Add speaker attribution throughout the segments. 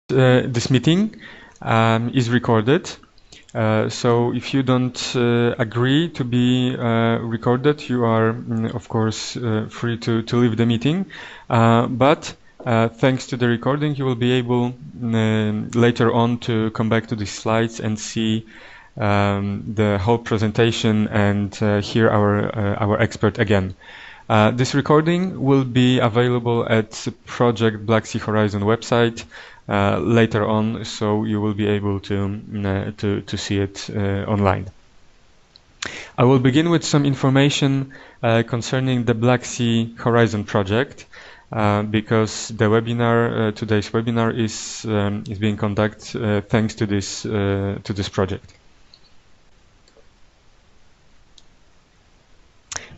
Speaker 1: This meeting is recorded. So if you don't agree to be recorded, you are, of course, free to leave the meeting. But thanks to the recording, you will be able later on to come back to the slides and see the whole presentation and hear our expert again. This recording will be available at Project Black Sea Horizon website later on, so you will be able to see it online. I will begin with some information concerning the Black Sea Horizon project, because the webinar, today's webinar, is being conducted thanks to this project.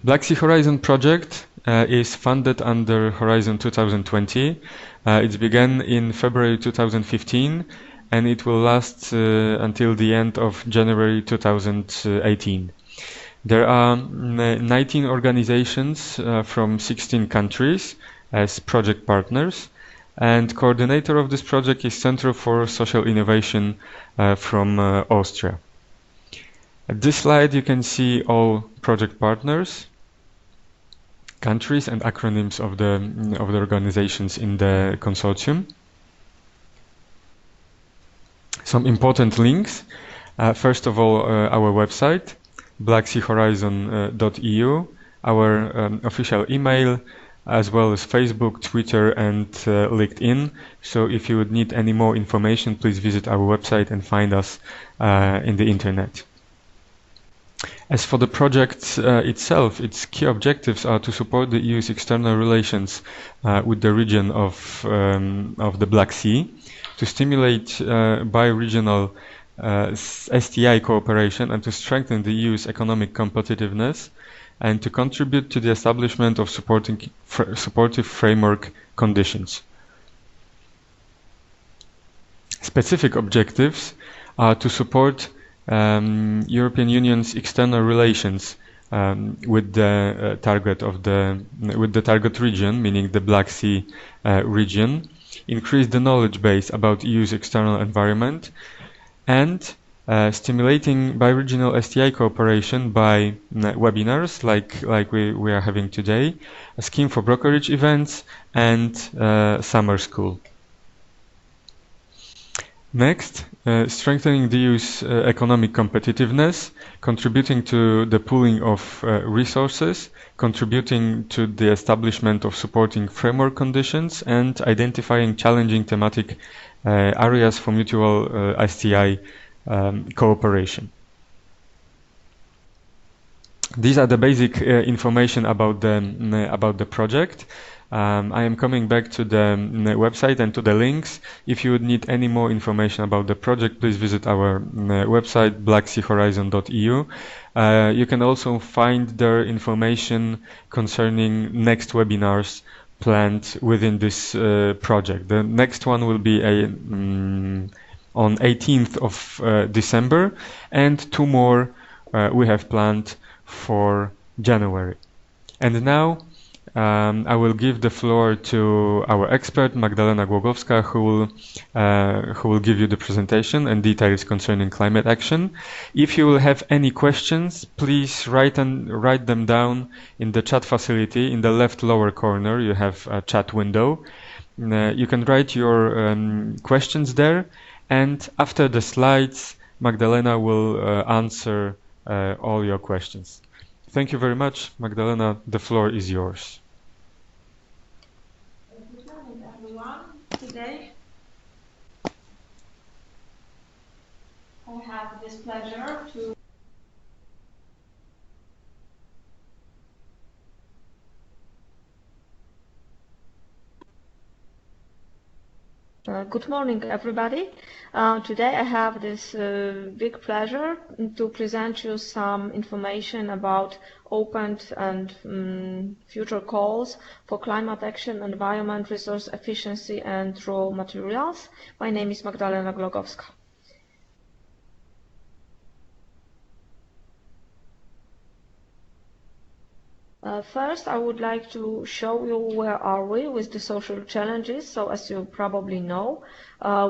Speaker 1: Black Sea Horizon project is funded under Horizon 2020. It began in February 2015 and it will last until the end of January 2018. There are 19 organizations from 16 countries as project partners, and coordinator of this project is Center for Social Innovation from Austria. At this slide you can see all project partners, countries and acronyms of the organizations in the consortium. Some important links. First of all, our website, blackseahorizon.eu, our official email, as well as Facebook, Twitter, and LinkedIn. So if you would need any more information, please visit our website and find us in the internet. As for the project itself, its key objectives are to support the EU's external relations with the region of the Black Sea, to stimulate bi-regional STI cooperation and to strengthen the EU's economic competitiveness, and to contribute to the establishment of supportive framework conditions. Specific objectives are to support European Union's external relations with the target region, meaning the Black Sea region, increase the knowledge base about EU's external environment, and stimulating bi-regional STI cooperation by webinars like we are having today, a scheme for brokerage events, and summer school. Next, strengthening the EU's economic competitiveness, contributing to the pooling of resources, contributing to the establishment of supporting framework conditions, and identifying challenging thematic areas for mutual STI cooperation. These are the basic information about the project. I am coming back to the website and to the links. If you would need any more information about the project, please visit our website, blackseahorizon.eu. You can also find there information concerning next webinars planned within this project. The next one will be on 18th of December, and two more we have planned for January. And now I will give the floor to our expert, Magdalena Głogowska, who will give you the presentation and details concerning climate action. If you will have any questions, please write them down in the chat facility. In the left lower corner, you have a chat window. You can write your questions there, and after the slides, Magdalena will answer all your questions. Thank you very much, Magdalena. The floor is yours.
Speaker 2: Good morning, everyone. Today, I have this pleasure to good morning, everybody. Today I have this big pleasure to present you some information about opened and future calls for climate action, environment, resource efficiency, and raw materials. My name is Magdalena Głogowska. First, I would like to show you where are we with the social challenges. So as you probably know,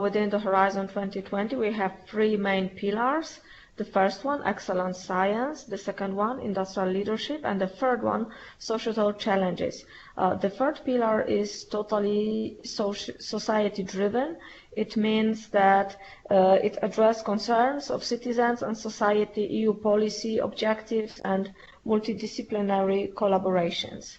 Speaker 2: within the Horizon 2020, we have three main pillars. The first one, excellent science. The second one, industrial leadership. And the third one, societal challenges. The third pillar is totally society-driven. It means that it addresses concerns of citizens and society, EU policy objectives, and multidisciplinary collaborations.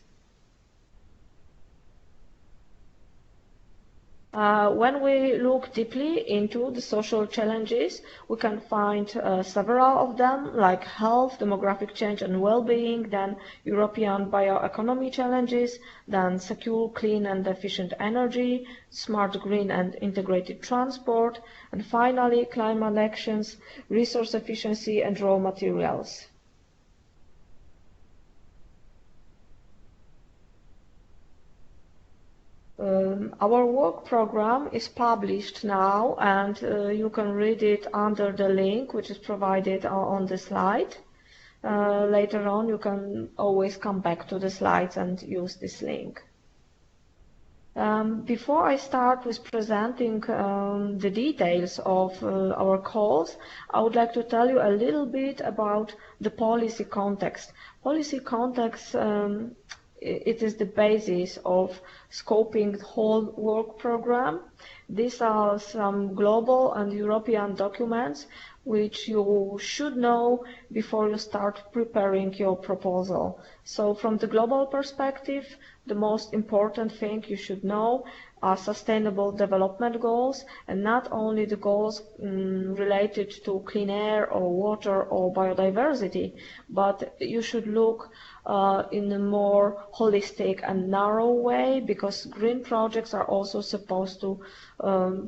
Speaker 2: When we look deeply into the social challenges, we can find several of them, like health, demographic change and well-being, then European bioeconomy challenges, then secure, clean and efficient energy, smart, green and integrated transport, and finally climate actions, resource efficiency and raw materials. Our work program is published now, and you can read it under the link which is provided on the slide. Later on, you can always come back to the slides and use this link. Before I start with presenting the details of our calls, I would like to tell you a little bit about the policy context. Policy context it is the basis of scoping the whole work program. These are some global and European documents which you should know before you start preparing your proposal. So from the global perspective, the most important thing you should know are sustainable development goals, and not only the goals related to clean air or water or biodiversity, but you should look in a more holistic and narrow way, because green projects are also supposed to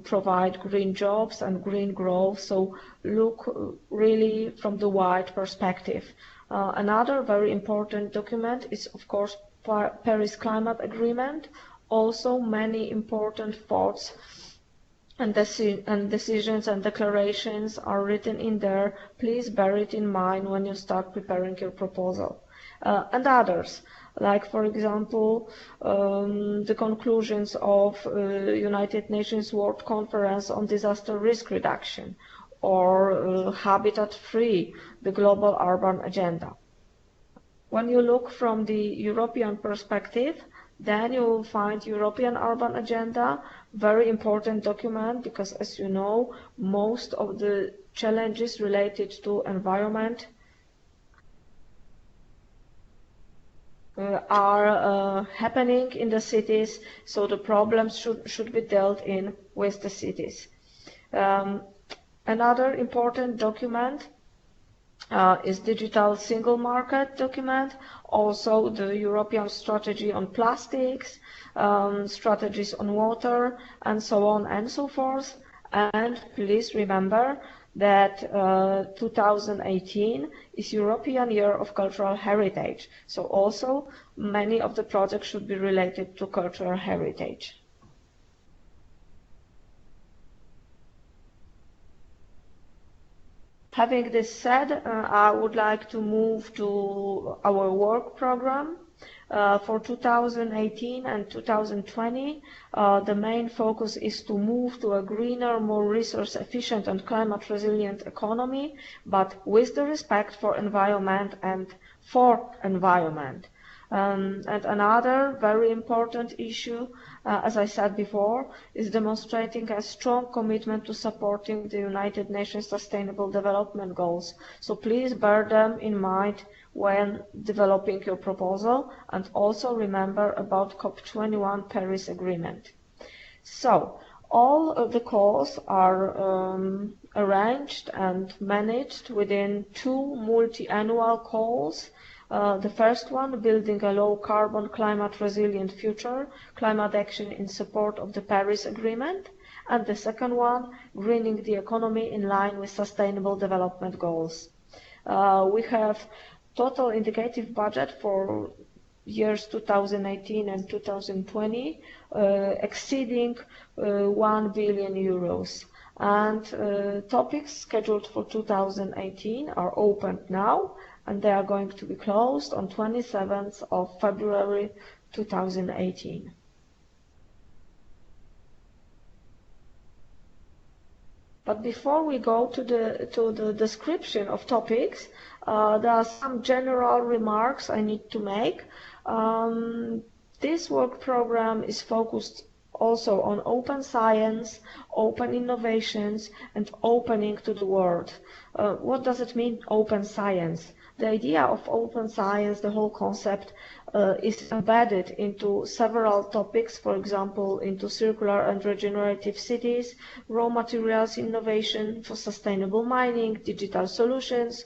Speaker 2: provide green jobs and green growth, so look really from the wide perspective. Another very important document is, of course, Paris Climate Agreement. Also, many important thoughts and decisions and declarations are written in there. Please bear it in mind when you start preparing your proposal. And others, like, for example, the conclusions of United Nations World Conference on Disaster Risk Reduction, or Habitat Free, the Global Urban Agenda. When you look from the European perspective, then you will find European Urban Agenda, very important document, because as you know, most of the challenges related to environment are happening in the cities, so the problems should be dealt in with the cities. Another important document is Digital Single Market document, also the European strategy on plastics, strategies on water, and so on and so forth. And please remember that 2018 is European Year of Cultural Heritage, so also many of the projects should be related to cultural heritage. Having this said, I would like to move to our work program. For 2018 and 2020, the main focus is to move to a greener, more resource efficient and climate resilient economy, but with the respect for environment and for environment. And another very important issue, as I said before, is demonstrating a strong commitment to supporting the United Nations Sustainable Development Goals. So please bear them in mind when developing your proposal, and also remember about COP21 Paris Agreement. So all of the calls are arranged and managed within two multi-annual calls. The first one, building a low-carbon, climate-resilient future, climate action in support of the Paris Agreement, and the second one, greening the economy in line with Sustainable Development Goals. We have total indicative budget for years 2018 and 2020 exceeding 1 billion euros. And topics scheduled for 2018 are opened now, and they are going to be closed on 27th of February 2018. But before we go to the description of topics, there are some general remarks I need to make. This work program is focused also on open science, open innovations, and opening to the world. What does it mean, open science? The idea of open science, the whole concept, is embedded into several topics, for example, into circular and regenerative cities, raw materials innovation for sustainable mining, digital solutions,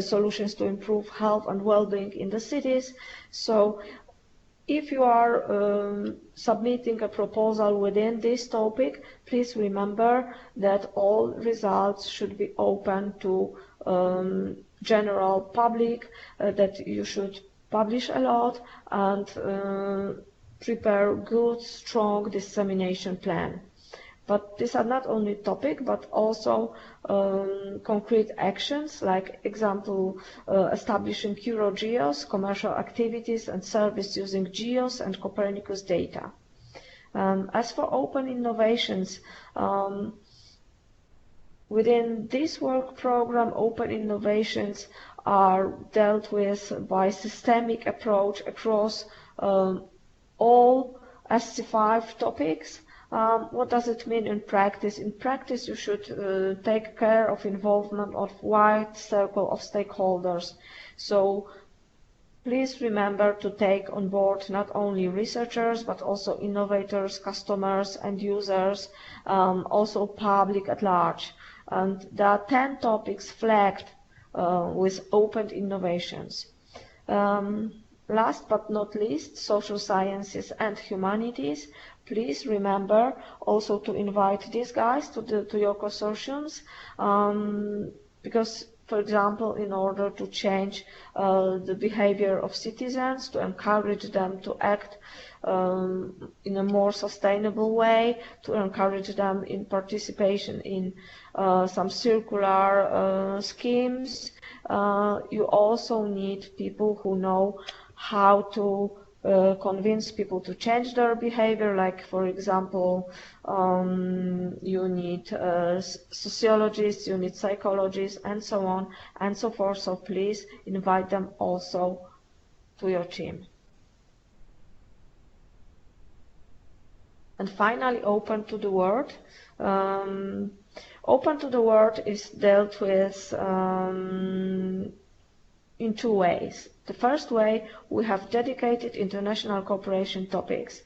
Speaker 2: solutions to improve health and well-being in the cities. So if you are submitting a proposal within this topic, please remember that all results should be open to general public, that you should publish a lot and prepare good, strong dissemination plan. But these are not only topic, but also concrete actions, like example, establishing EuroGeos, commercial activities and service using GEOS and Copernicus data. As for open innovations, within this work program, open innovations are dealt with by systemic approach across all SC5 topics. What does it mean in practice? In practice, you should take care of involvement of wide circle of stakeholders. So please remember to take on board not only researchers, but also innovators, customers, and users, also public at large. And there are 10 topics flagged with open innovations. Last but not least, social sciences and humanities. Please remember also to invite these guys to your consortiums, because, for example, in order to change the behavior of citizens, to encourage them to act in a more sustainable way, to encourage them in participation in some circular schemes, you also need people who know how to convince people to change their behavior, like, for example, you need sociologists, you need psychologists, and so on and so forth. So please invite them also to your team. And finally, open to the world. Open to the world is dealt with in two ways. The first way, we have dedicated international cooperation topics.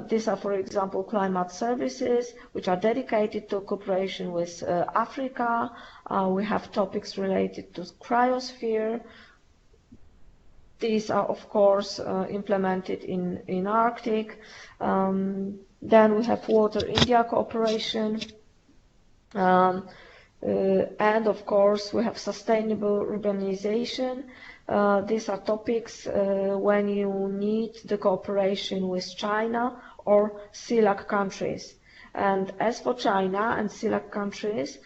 Speaker 2: These are, for example, climate services, which are dedicated to cooperation with Africa. We have topics related to cryosphere. These are, of course, implemented in Arctic. Then we have Water-India cooperation. And of course, we have sustainable urbanization. These are topics when you need the cooperation with China or CELAC countries. And as for China and CELAC countries,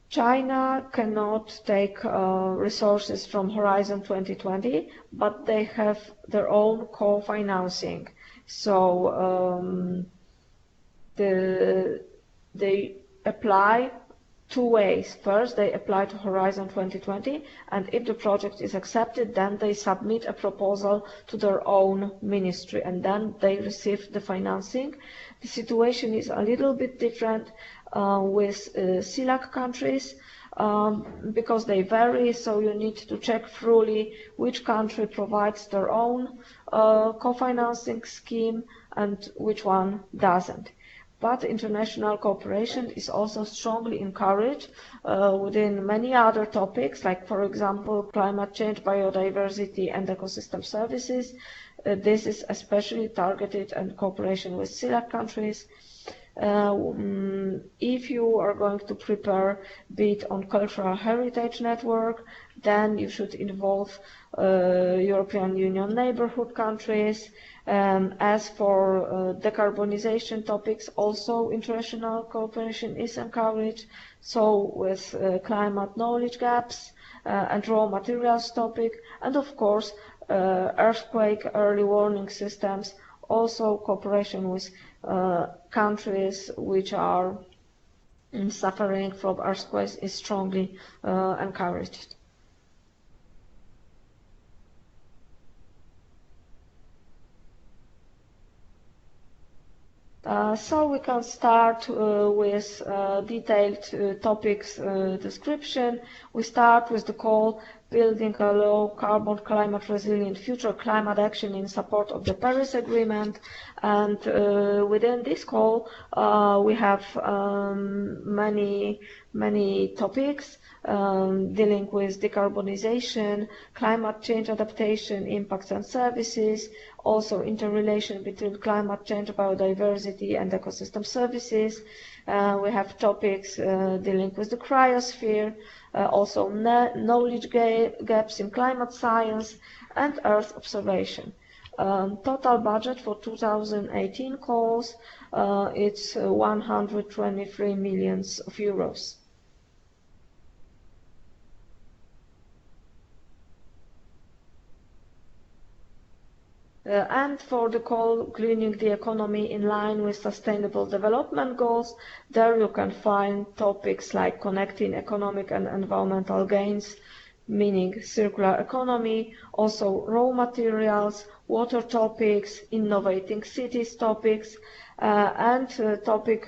Speaker 2: China cannot take resources from Horizon 2020, but they have their own co-financing. So they apply two ways. First, they apply to Horizon 2020, and if the project is accepted, then they submit a proposal to their own ministry, and then they receive the financing. The situation is a little bit different with CELAC countries, because they vary, so you need to check thoroughly which country provides their own co-financing scheme and which one doesn't. But international cooperation is also strongly encouraged within many other topics, like, for example, climate change, biodiversity, and ecosystem services. This is especially targeted at cooperation with CELAC countries. If you are going to prepare bid on cultural heritage network, then you should involve European Union neighborhood countries. As for decarbonization topics, also international cooperation is encouraged. So with climate knowledge gaps and raw materials topic, and of course earthquake early warning systems, also cooperation with countries which are suffering from earthquakes is strongly encouraged. So we can start with detailed topics description. We start with the call, building a low carbon climate resilient future, climate action in support of the Paris Agreement. And within this call we have many topics dealing with decarbonization, climate change adaptation, impacts and services, also interrelation between climate change, biodiversity and ecosystem services. We have topics dealing with the cryosphere, also knowledge gaps in climate science and Earth observation. Total budget for 2018 calls, it's 123 million euros. And for the call, greening the economy in line with sustainable development goals, there you can find topics like connecting economic and environmental gains, meaning circular economy, also raw materials, water topics, innovating cities topics, and topic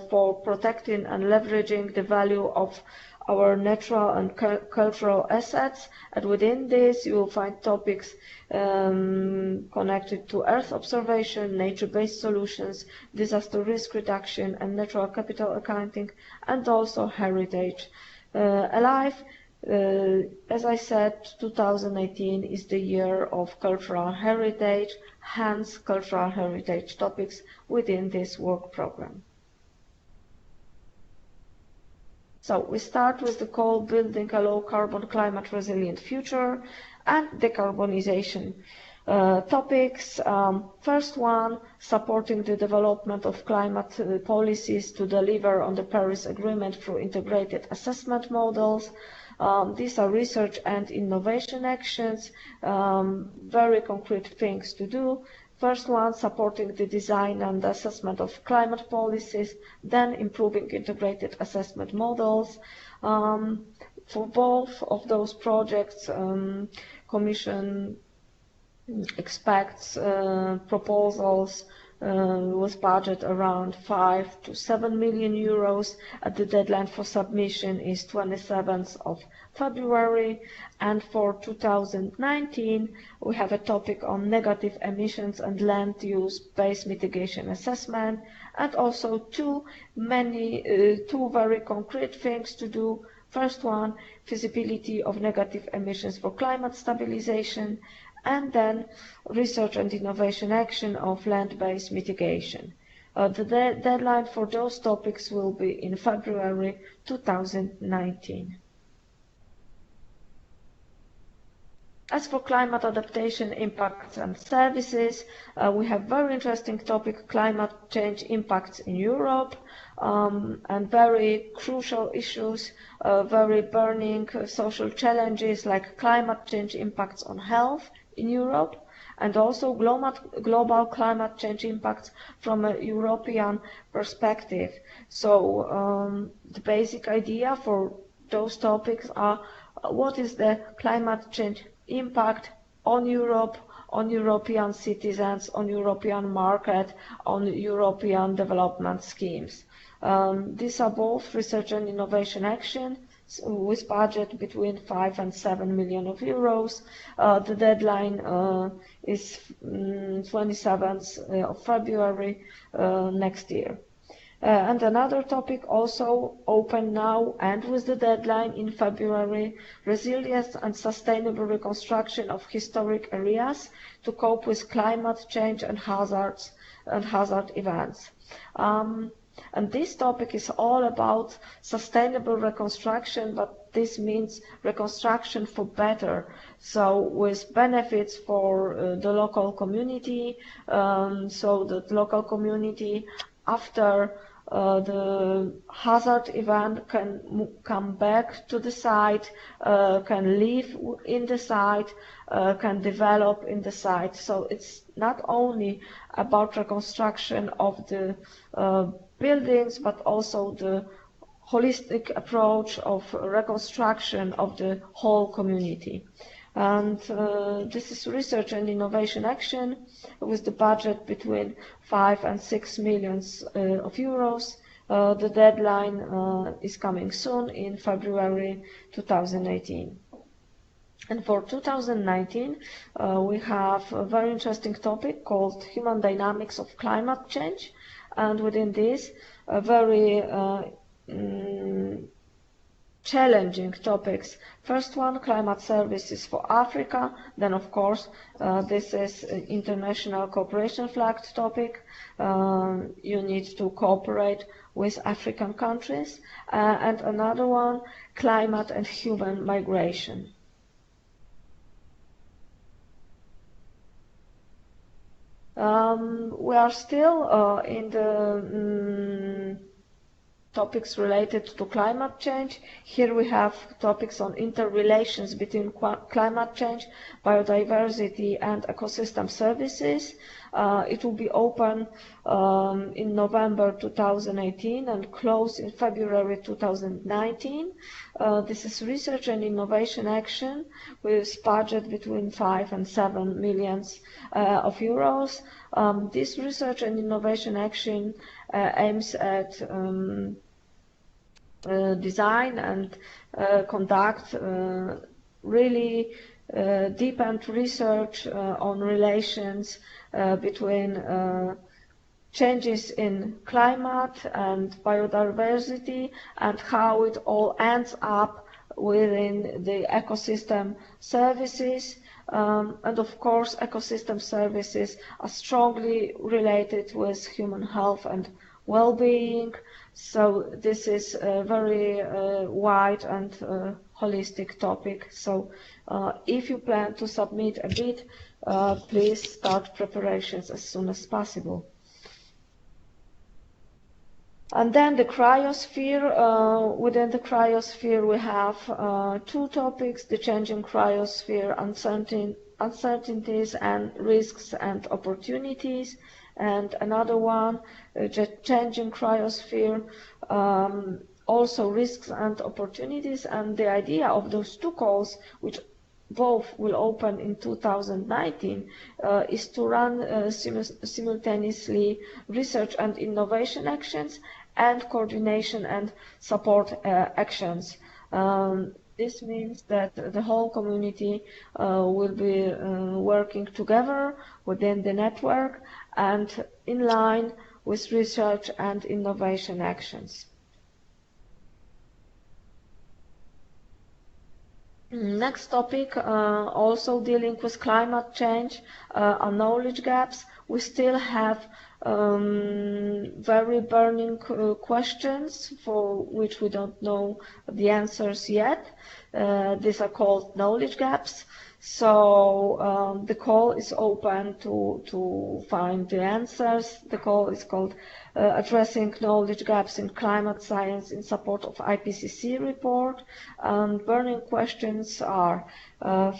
Speaker 2: for protecting and leveraging the value of our natural and cultural assets. And within this you will find topics connected to Earth observation, nature-based solutions, disaster risk reduction and natural capital accounting, and also heritage. Alive, as I said, 2018 is the year of cultural heritage, hence cultural heritage topics within this work program. So we start with the call, building a low carbon climate resilient future and decarbonization topics. First one, supporting the development of climate policies to deliver on the Paris Agreement through integrated assessment models. These are research and innovation actions, very concrete things to do. First one, supporting the design and assessment of climate policies, then improving integrated assessment models. For both of those projects, Commission expects proposals with budget around 5 to 7 million euros. The deadline for submission is 27th of February. And for 2019, we have a topic on negative emissions and land use based mitigation assessment, and also two very concrete things to do. First one, feasibility of negative emissions for climate stabilization, and then research and innovation action of land-based mitigation. The deadline for those topics will be in February 2019. As for climate adaptation, impacts and services, we have very interesting topic, climate change impacts in Europe, and very crucial issues, very burning social challenges like climate change impacts on health in Europe, and also global climate change impacts from a European perspective. So the basic idea for those topics are what is the climate change impact on Europe, on European citizens, on European market, on European development schemes. These are both research and innovation action with budget between 5 and 7 million euros. The deadline is 27th of February next year. And another topic also open now and with the deadline in February, resilience and sustainable reconstruction of historic areas to cope with climate change and hazard events. And this topic is all about sustainable reconstruction, but this means reconstruction for better, so with benefits for the local community, so that local community after the hazard event can come back to the site, can live in the site, can develop in the site. So it's not only about reconstruction of the buildings, but also the holistic approach of reconstruction of the whole community. And this is research and innovation action with the budget between 5 and 6 million of euros. The deadline is coming soon in February 2018. And for 2019, we have a very interesting topic called Human Dynamics of Climate Change. And within this, a very challenging topics. First one, climate services for Africa. Then, of course, this is an international cooperation flagged topic. You need to cooperate with African countries. And another one, climate and human migration. We are still in the topics related to climate change. Here we have topics on interrelations between climate change, biodiversity and ecosystem services. It will be open in November 2018 and close in February 2019. This is research and innovation action with budget between 5 and 7 million of euros. This research and innovation action aims at design and conduct really deep-end research on relations between changes in climate and biodiversity and how it all ends up within the ecosystem services. And of course, ecosystem services are strongly related with human health and well-being. So this is a very wide and holistic topic. So if you plan to submit a bid, please start preparations as soon as possible. And then the cryosphere. Within the cryosphere, we have two topics: the changing cryosphere, uncertainties and risks and opportunities. And another one, changing cryosphere, also risks and opportunities. And the idea of those two calls, which both will open in 2019, is to run simultaneously research and innovation actions and coordination and support actions. This means that the whole community will be working together within the network and in line with research and innovation actions. Next topic, also dealing with climate change, are knowledge gaps. We still have very burning questions for which we don't know the answers yet. These are called knowledge gaps. So the call is open to find the answers. The call is called Addressing Knowledge Gaps in Climate Science in Support of IPCC report. Burning questions are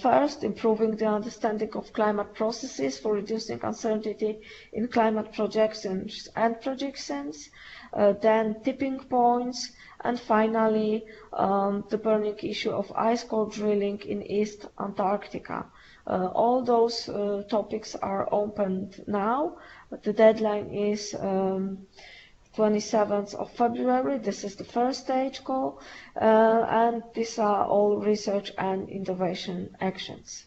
Speaker 2: first, improving the understanding of climate processes for reducing uncertainty in climate projections and predictions, then tipping points, and finally the burning issue of ice core drilling in East Antarctica. All those topics are opened now. The deadline is 27th of February. This is the first stage call, and these are all research and innovation actions.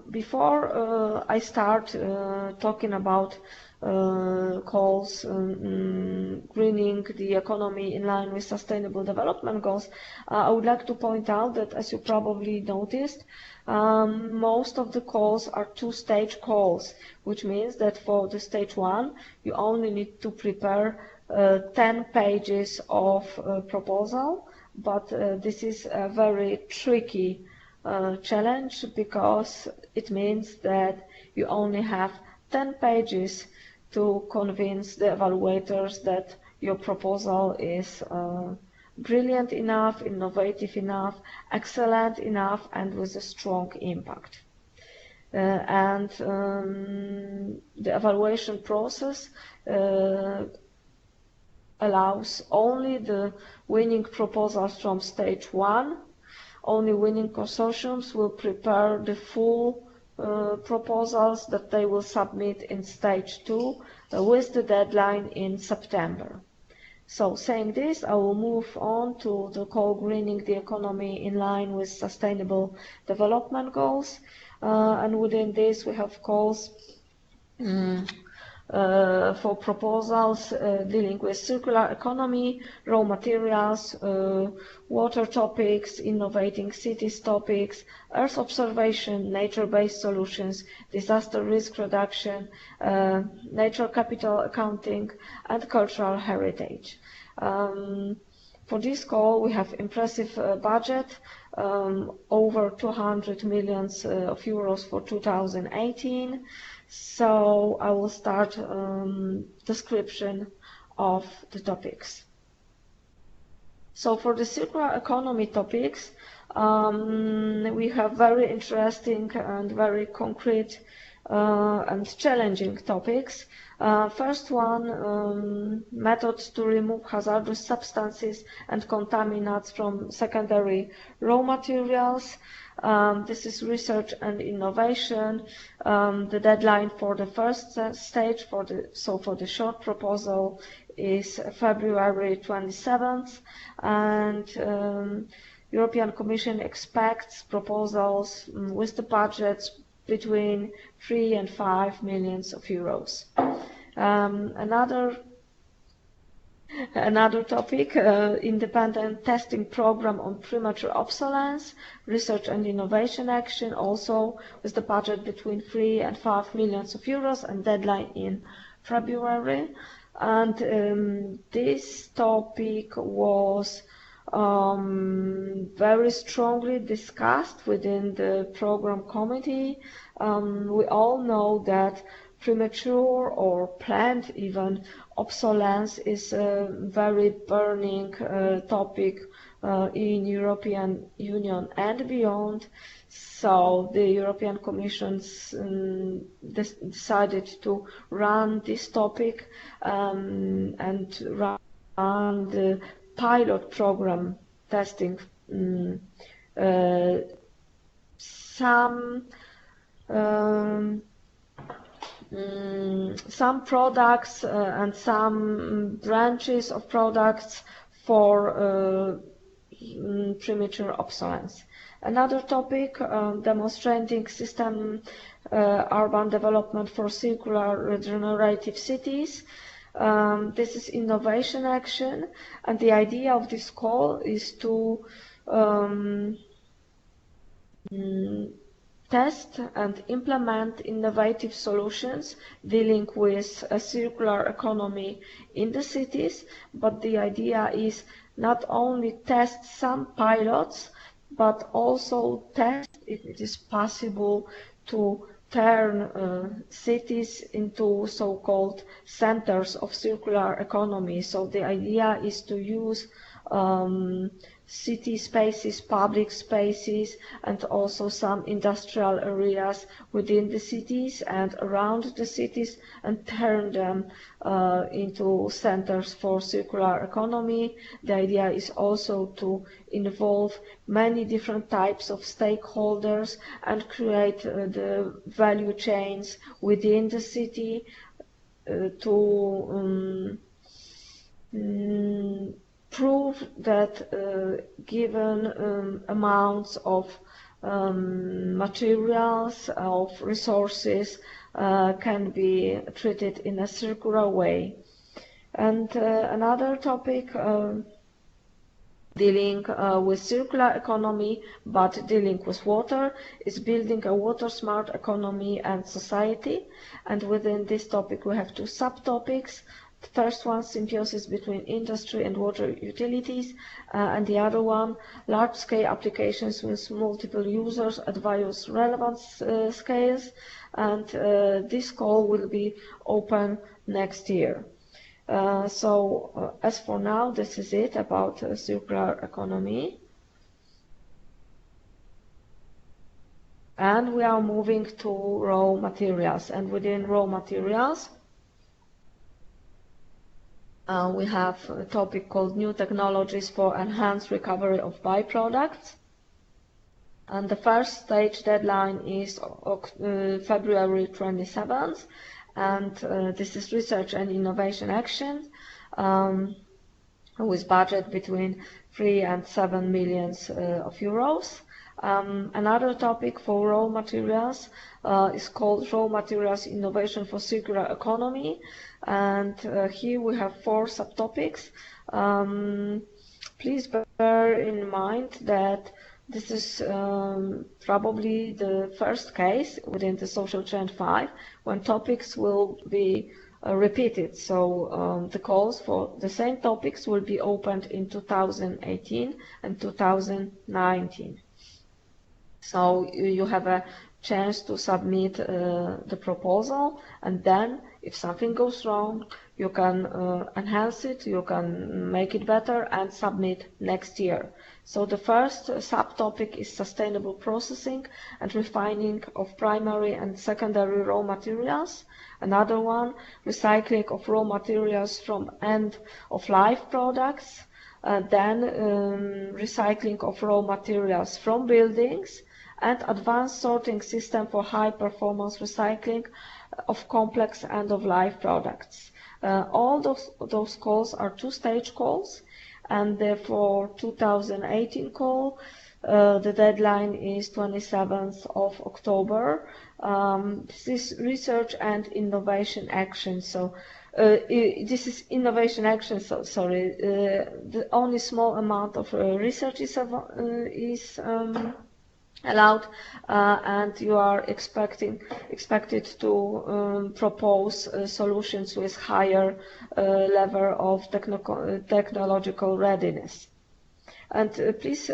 Speaker 2: Before I start talking about calls greening the economy in line with sustainable development goals, I would like to point out that, as you probably noticed, most of the calls are two-stage calls, which means that for the stage 1 you only need to prepare 10 pages of proposal, but this is a very tricky challenge, because it means that you only have 10 pages to convince the evaluators that your proposal is brilliant enough, innovative enough, excellent enough, and with a strong impact. The evaluation process allows only the winning proposals from stage 1. Only winning consortiums will prepare the full proposals that they will submit in stage 2 with the deadline in September. So, saying this, I will move on to the call greening the economy in line with sustainable development goals. And within this we have calls for proposals dealing with circular economy, raw materials, water topics, innovating cities topics, Earth observation, nature-based solutions, disaster risk reduction, nature capital accounting, and cultural heritage. For this call we have impressive budget, over 200 million euros for 2018. So I will start description of the topics. So for the circular economy topics, we have very interesting and very concrete and challenging topics. First one, methods to remove hazardous substances and contaminants from secondary raw materials. This is research and innovation. The deadline for the first stage for the short proposal is February 27th, and European Commission expects proposals with the budgets between 3 and 5 million euros. Another topic, independent testing program on premature obsolescence, research and innovation action, also with the budget between 3 and 5 million euros and deadline in February. And this topic was very strongly discussed within the program committee. We all know that premature or planned even obsolescence is a very burning topic in European Union and beyond. So the European Commission decided to run this topic and run the pilot program testing some products and some branches of products for premature obsolescence. Another topic, demonstrating system urban development for circular regenerative cities. This is innovation action, and the idea of this call is to test and implement innovative solutions dealing with a circular economy in the cities, but the idea is not only test some pilots, but also test if it is possible to turn cities into so-called centers of circular economy. So the idea is to use city spaces, public spaces, and also some industrial areas within the cities and around the cities, and turn them into centers for circular economy. The idea is also to involve many different types of stakeholders and create the value chains within the city to prove that given amounts of materials, of resources, can be treated in a circular way. And another topic dealing with circular economy but dealing with water is building a water smart economy and society. And within this topic we have two subtopics. The first one, symbiosis between industry and water utilities, and the other one, large-scale applications with multiple users at various relevance scales, and this call will be open next year. As for now, this is it about circular economy. And we are moving to raw materials, and within raw materials, we have a topic called New Technologies for Enhanced Recovery of Byproducts. And the first stage deadline is February 27th. And this is research and innovation action with budget between 3 and 7 million of euros. Another topic for raw materials is called Raw Materials Innovation for Circular Economy, and here we have 4 subtopics. Please bear in mind that this is probably the first case within the Social Trend 5 when topics will be repeated. So the calls for the same topics will be opened in 2018 and 2019. So you have a chance to submit the proposal, and then if something goes wrong, you can enhance it, you can make it better and submit next year. So the first subtopic is sustainable processing and refining of primary and secondary raw materials. Another one, recycling of raw materials from end-of-life products. Then recycling of raw materials from buildings, and advanced sorting system for high-performance recycling of complex end-of-life products. All those calls are 2-stage calls, and therefore 2018 call, the deadline is 27th of October. This is research and innovation action. So this is innovation action. So sorry, the only small amount of research is allowed, and you are expected to propose solutions with higher level of technological readiness. And please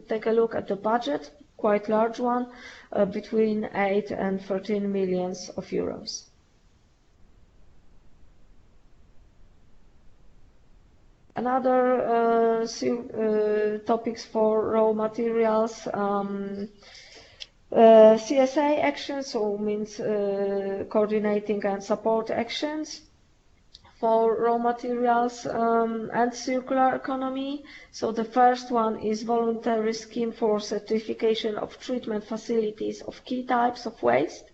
Speaker 2: take a look at the budget, quite large one, between 8 and 13 million of euros. Another topics for raw materials, CSA actions, so means coordinating and support actions for raw materials and circular economy. So the first one is voluntary scheme for certification of treatment facilities of key types of waste.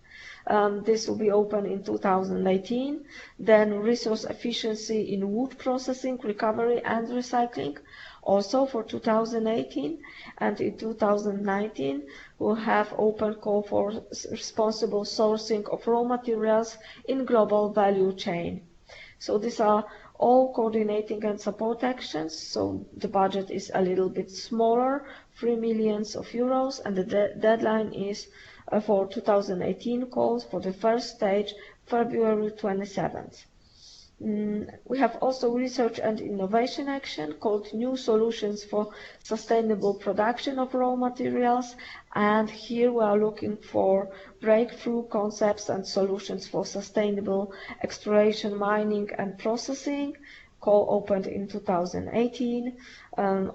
Speaker 2: This will be open in 2018. Then resource efficiency in wood processing, recovery and recycling, also for 2018. And in 2019, we'll have open call for responsible sourcing of raw materials in global value chain. So these are all coordinating and support actions. So the budget is a little bit smaller, 3 million euros, and the deadline is for 2018 calls for the first stage, February 27th. We have also research and innovation action called New Solutions for Sustainable Production of Raw Materials, and here we are looking for breakthrough concepts and solutions for sustainable exploration, mining and processing. Call opened in 2018.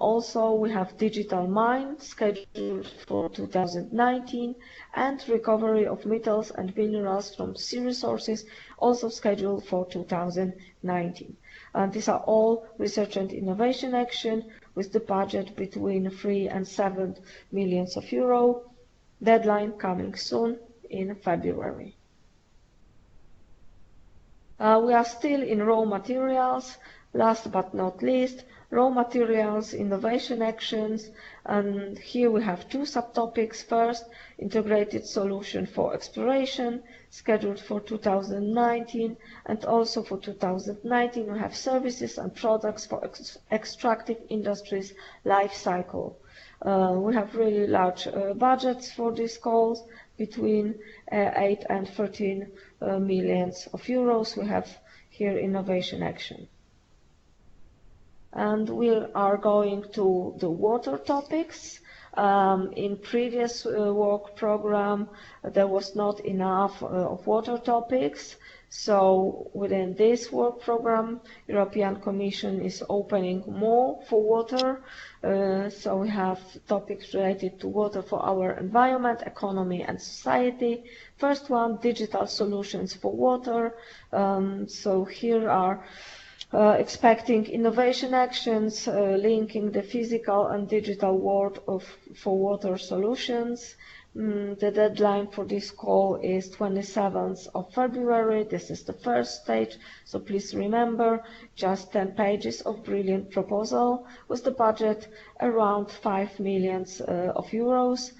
Speaker 2: Also we have digital mine scheduled for 2019, and recovery of metals and minerals from sea resources also scheduled for 2019. These are all research and innovation action with the budget between 3 and 7 million euro. Deadline coming soon in February. We are still in raw materials. Last but not least, raw materials innovation actions, and here we have 2 subtopics. First, integrated solution for exploration, scheduled for 2019, and also for 2019 we have services and products for extractive industries life cycle. We have really large budgets for these calls. between 8 and 13 millions of euros. We have here innovation action. And we are going to the water topics. In previous work program, there was not enough of water topics. So within this work program, European Commission is opening more for water. So we have topics related to water for our environment, economy and society. First one, digital solutions for water. So here are expecting innovation actions linking the physical and digital world for water solutions. The deadline for this call is 27th of February. This is the first stage, so please remember, just 10 pages of brilliant proposal with the budget around 5 million of euros.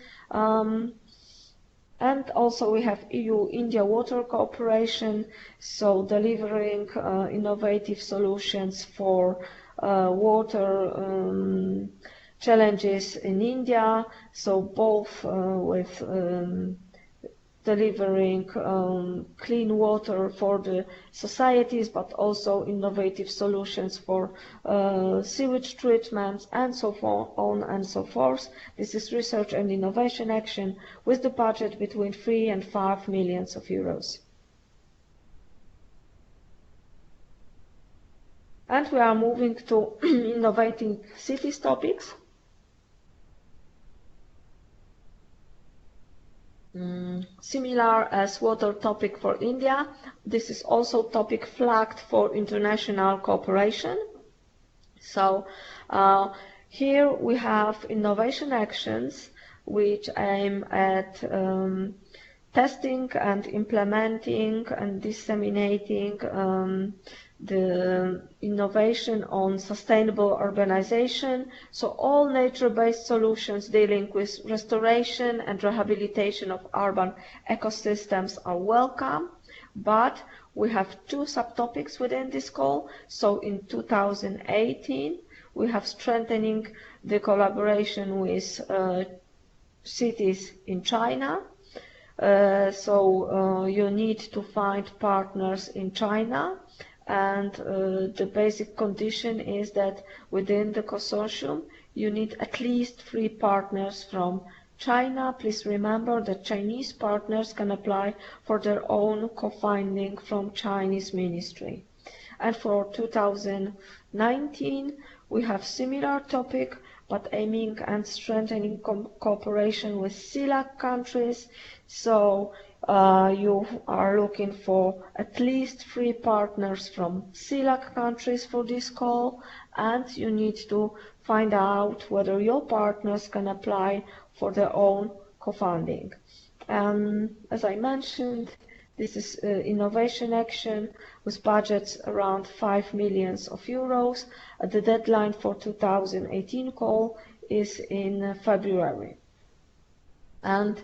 Speaker 2: And also we have EU-India water cooperation, so delivering innovative solutions for water challenges in India, so both with delivering clean water for the societies, but also innovative solutions for sewage treatment and so on and so forth. This is research and innovation action with the budget between 3 and 5 million of euros. And we are moving to innovating cities topics. Similar as water topic for India, this is also topic flagged for international cooperation. So here we have innovation actions which aim at testing and implementing and disseminating the innovation on sustainable urbanization. So all nature-based solutions dealing with restoration and rehabilitation of urban ecosystems are welcome, but we have two subtopics within this call. So in 2018, we have strengthening the collaboration with cities in China. So you need to find partners in China. And the basic condition is that within the consortium, you need at least 3 partners from China. Please remember that Chinese partners can apply for their own co-funding from Chinese ministry. And for 2019, we have similar topic, but aiming and strengthening cooperation with CELAC countries. So you are looking for at least 3 partners from CELAC countries for this call, and you need to find out whether your partners can apply for their own co-funding. As I mentioned, this is innovation action with budgets around 5 million of euros. The deadline for 2018 call is in February. And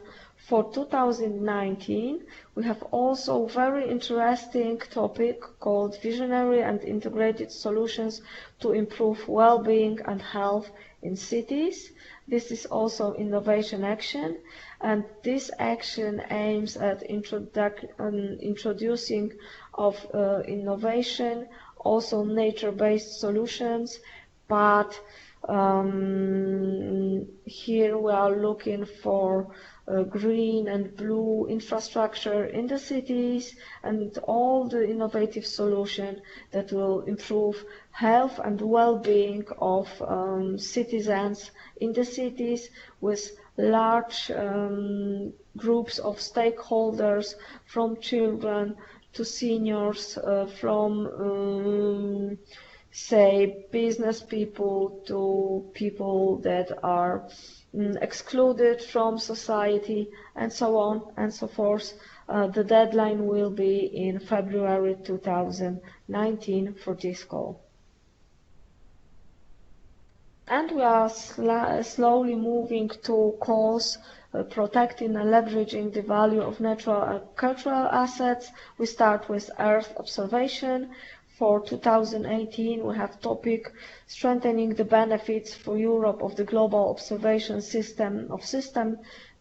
Speaker 2: for 2019, we have also very interesting topic called Visionary and Integrated Solutions to Improve Well-being and Health in Cities. This is also innovation action, and this action aims at introducing of innovation, also nature-based solutions, but here we are looking for green and blue infrastructure in the cities and all the innovative solutions that will improve health and well-being of citizens in the cities, with large groups of stakeholders, from children to seniors, from say business people to people that are excluded from society, and so on and so forth. The deadline will be in February 2019 for this call. And we are slowly moving to calls protecting and leveraging the value of natural and cultural assets. We start with Earth observation. For 2018, we have topic strengthening the benefits for Europe of the global observation system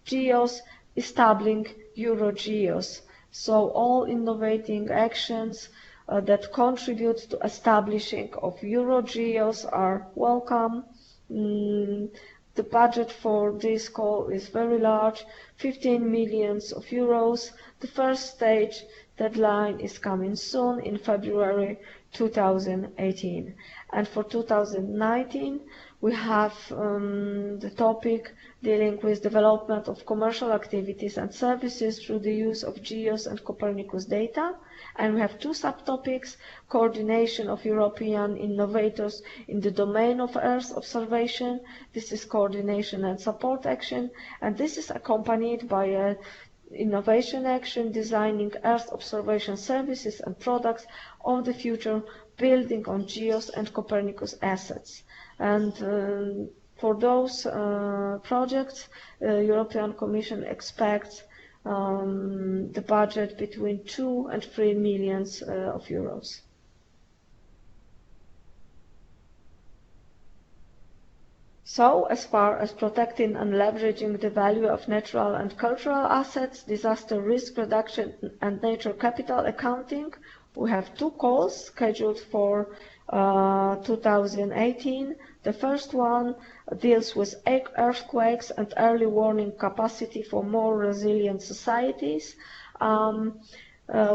Speaker 2: GEOS, establishing EuroGeos. So all innovating actions that contribute to establishing of EuroGeos are welcome. The budget for this call is very large, 15 million euros. The first stage deadline is coming soon in February 2018. And for 2019, we have the topic dealing with development of commercial activities and services through the use of GEOS and Copernicus data. And we have two subtopics: coordination of European innovators in the domain of Earth observation. This is coordination and support action, and this is accompanied by a innovation action designing Earth observation services and products of the future, building on GEOS and Copernicus assets. And for those projects, European Commission expects the budget between 2 and 3 million of euros. So, as far as protecting and leveraging the value of natural and cultural assets, disaster risk reduction and nature capital accounting, we have two calls scheduled for 2018. The first one deals with earthquakes and early warning capacity for more resilient societies.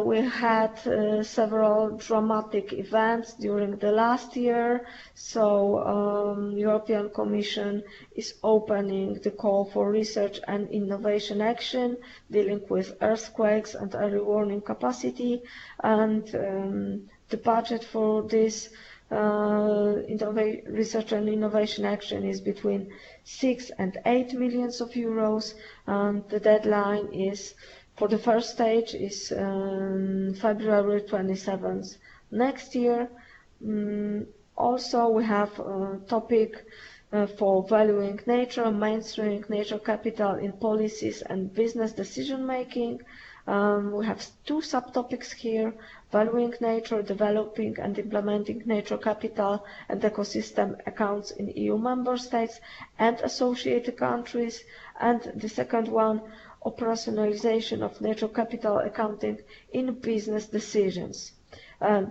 Speaker 2: We had several dramatic events during the last year, so European Commission is opening the call for research and innovation action dealing with earthquakes and early warning capacity, and the budget for this research and innovation action is between 6 and 8 million euros, and the deadline is for the first stage is February 27th next year. Also, we have a topic for valuing nature, mainstreaming nature capital in policies and business decision making. We have two subtopics here: valuing nature, developing and implementing nature capital and ecosystem accounts in EU member states and associated countries. And the second one, operationalization of nature capital accounting in business decisions.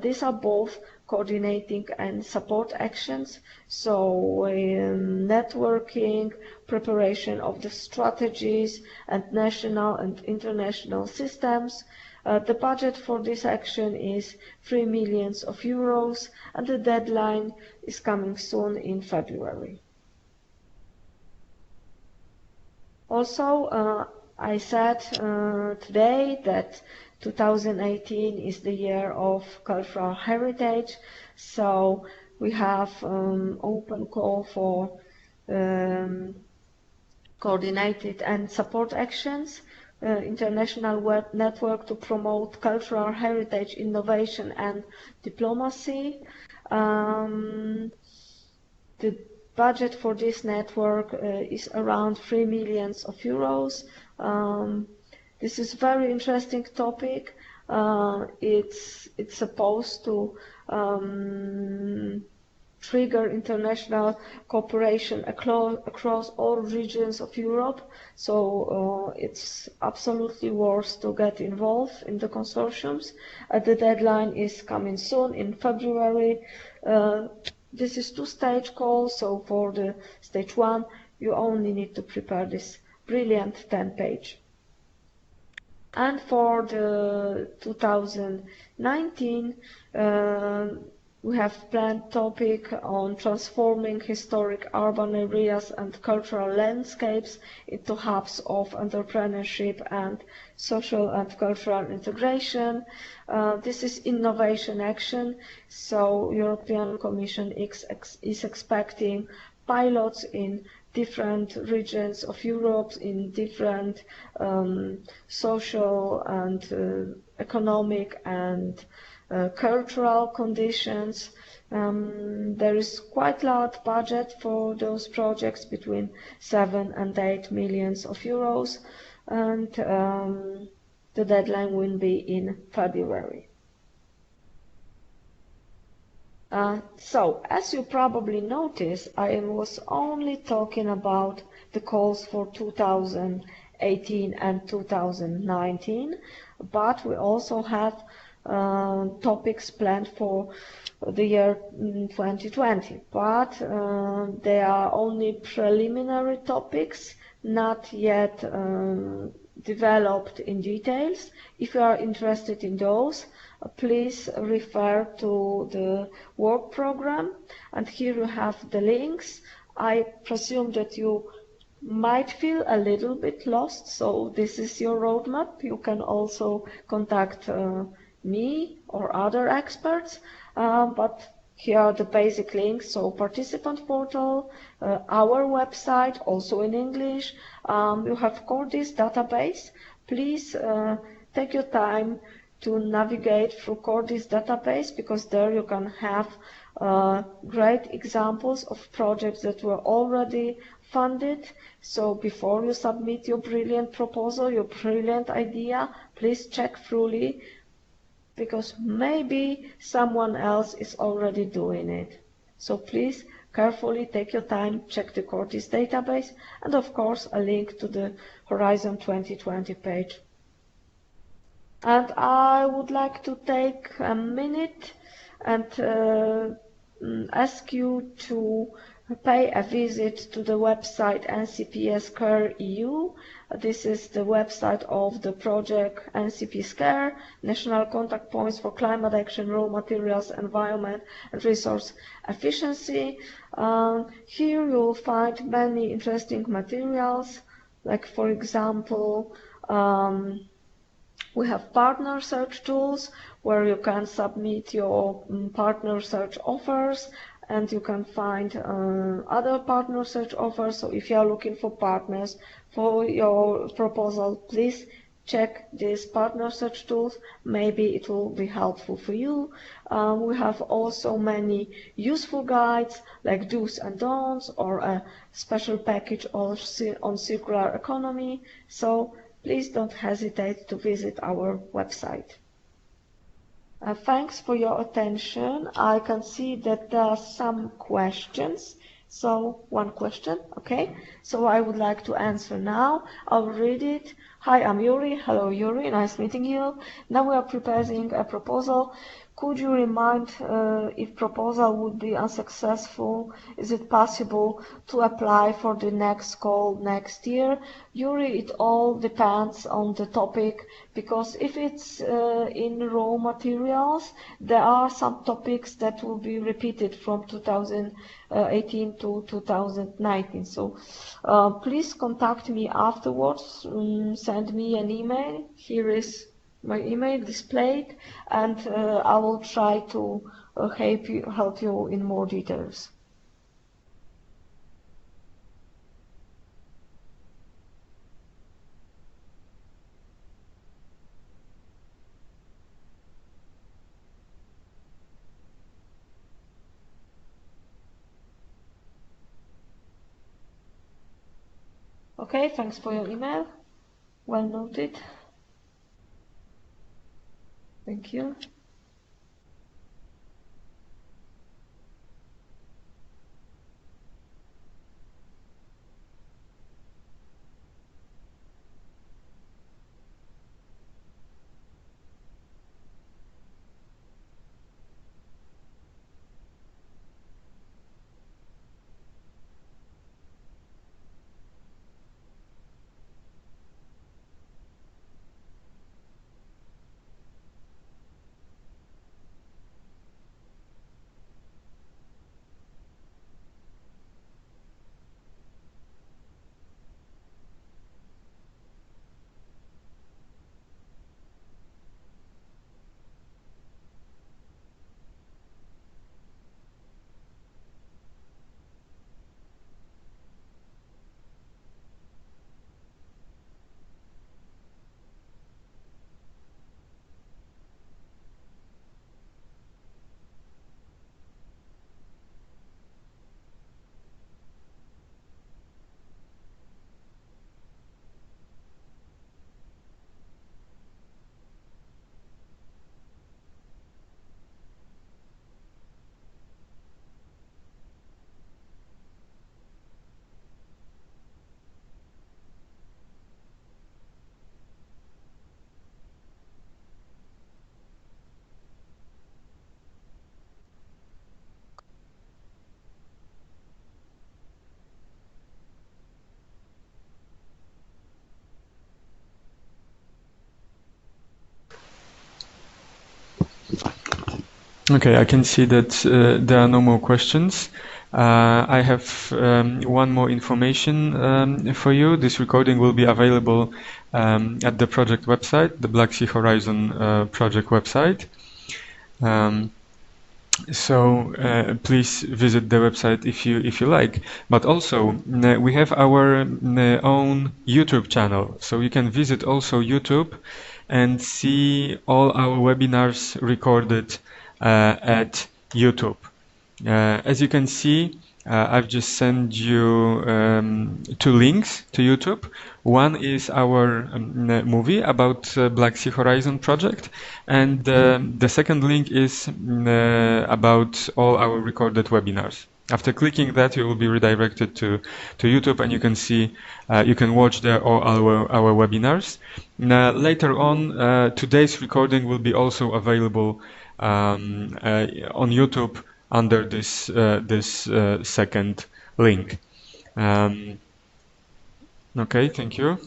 Speaker 2: These are both coordinating and support actions, so networking, preparation of the strategies and national and international systems. The budget for this action is 3 million euros, and the deadline is coming soon in February. Also, I said today that 2018 is the year of cultural heritage, so we have open call for coordinated and support actions, international web network to promote cultural heritage, innovation and diplomacy. The budget for this network is around 3 million euros. This is a very interesting topic. It's supposed to trigger international cooperation across all regions of Europe, so it's absolutely worth to get involved in the consortiums. The deadline is coming soon in February. This is two-stage call, so for the stage 1 you only need to prepare this brilliant 10-page. And for the 2019, we have planned topic on transforming historic urban areas and cultural landscapes into hubs of entrepreneurship and social and cultural integration. This is innovation action, so European Commission is expecting pilots in different regions of Europe, in different social and economic and cultural conditions. There is quite large budget for those projects, between 7 and 8 million euros, and the deadline will be in February. So, as you probably noticed, I was only talking about the calls for 2018 2018 and 2019, but we also have topics planned for the year 2020, but they are only preliminary topics, not yet developed in details. If you are interested in those, please refer to the work program, and here you have the links. I presume that you might feel a little bit lost, so this is your roadmap. You can also contact me or other experts, but here are the basic links. So participant portal, our website, also in English. You have Cordis database. Please take your time to navigate through Cordis database, because there you can have great examples of projects that were already funded. So before you submit your brilliant proposal, your brilliant idea, please check thoroughly, because maybe someone else is already doing it. So please carefully take your time, check the Cordis database, and of course a link to the Horizon 2020 page. And I would like to take a minute and ask you to pay a visit to the website NCP SCARE EU. This is the website of the project NCP SCARE, National Contact Points for Climate Action, Raw Materials, Environment and Resource Efficiency. Here you'll find many interesting materials, like for example, we have partner search tools where you can submit your partner search offers, and you can find other partner search offers. So if you are looking for partners for your proposal, please check these partner search tools. Maybe it will be helpful for you. We have also many useful guides like do's and don'ts, or a special package on circular economy. So please don't hesitate to visit our website. Thanks for your attention. I can see that there are some questions. So one question, okay. So I would like to answer now. I'll read it. Hi, I'm Yuri. Hello, Yuri. Nice meeting you. Now we are preparing a proposal. Could you remind if proposal would be unsuccessful, is it possible to apply for the next call next year? Yuri, it all depends on the topic, because if it's in raw materials, there are some topics that will be repeated from 2018 to 2019. So please contact me afterwards, send me an email. Here is my email displayed, and I will try to help you in more details. Okay, thanks for your email. Well noted. Thank you.
Speaker 1: Okay, I can see that there are no more questions. I have one more information for you. This recording will be available at the project website, the Black Sea Horizon project website. So please visit the website if you like. But also we have our own YouTube channel, so you can visit also YouTube and see all our webinars recorded at YouTube. As you can see, I've just sent you two links to YouTube. One is our movie about Black Sea Horizon project, and the second link is about all our recorded webinars. After clicking that, you will be redirected to YouTube, and you can see, you can watch there all our webinars. Later on, today's recording will be also available on YouTube under this second link. Okay, thank you.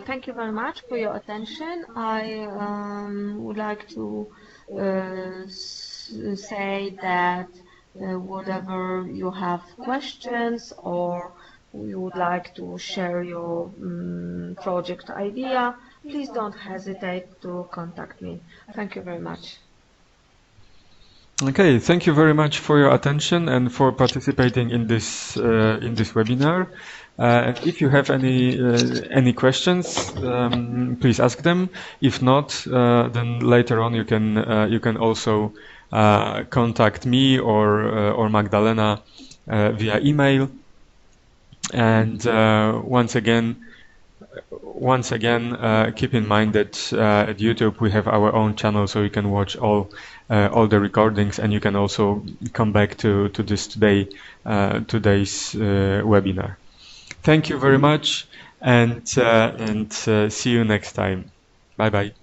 Speaker 2: Thank you very much for your attention. I would like to say that whatever you have questions or you would like to share your project idea, please don't hesitate to contact me. Thank you very much.
Speaker 1: Okay, thank you very much for your attention and for participating in this webinar. If you have any questions, please ask them. If not, then later on you can also contact me or Magdalena via email. And once again, keep in mind that at YouTube we have our own channel, so you can watch all the recordings, and you can also come back to today's webinar. Thank you very much, and see you next time. Bye bye.